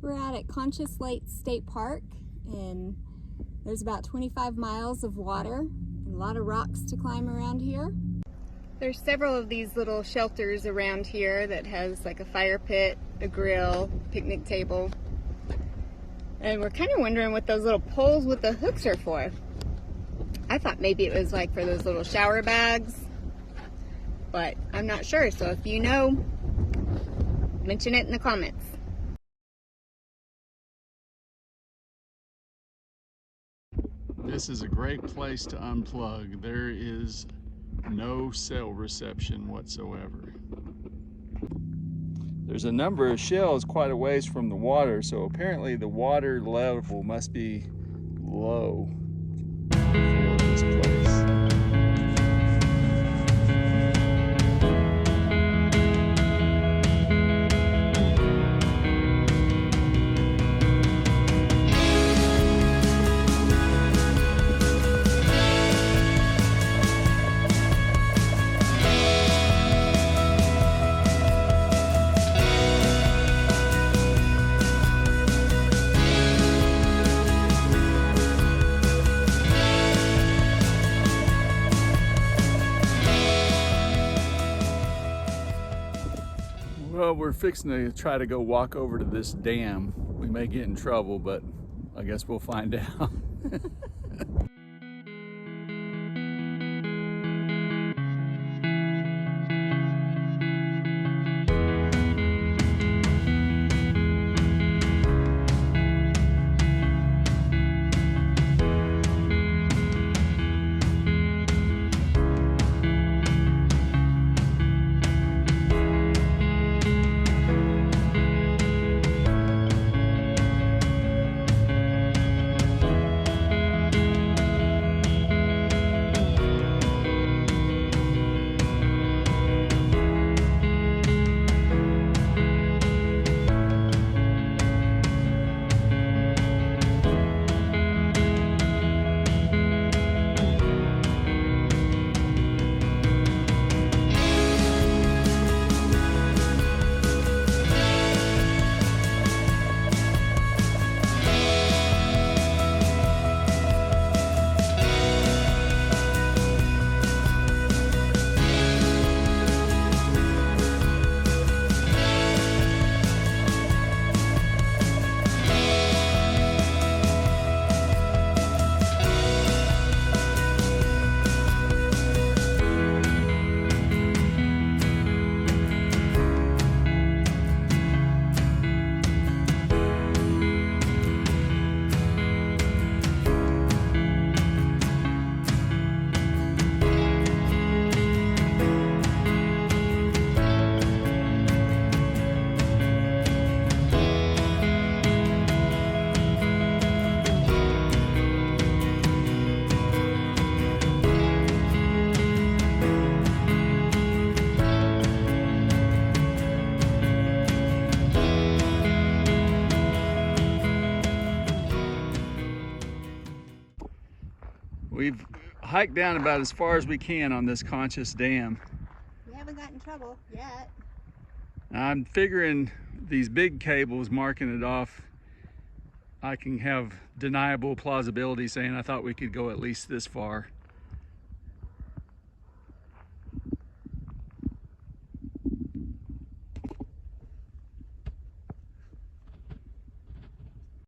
We're out at Conchas Lake State Park, and there's about 25 miles of water and a lot of rocks to climb around here. There's several of these little shelters around here that has like a fire pit, a grill, picnic table. And we're kind of wondering what those little poles with the hooks are for. I thought maybe it was like for those little shower bags, but I'm not sure. So if you know, mention it in the comments. This is a great place to unplug. There is no cell reception whatsoever. There's a number of shells quite a ways from the water, so apparently the water level must be low for this place. Well, we're fixing to try to go walk over to this dam. We may get in trouble, but I guess we'll find out. We've hiked down about as far as we can on this Conchas Dam. We haven't gotten in trouble yet. I'm figuring these big cables marking it off, I can have deniable plausibility saying I thought we could go at least this far.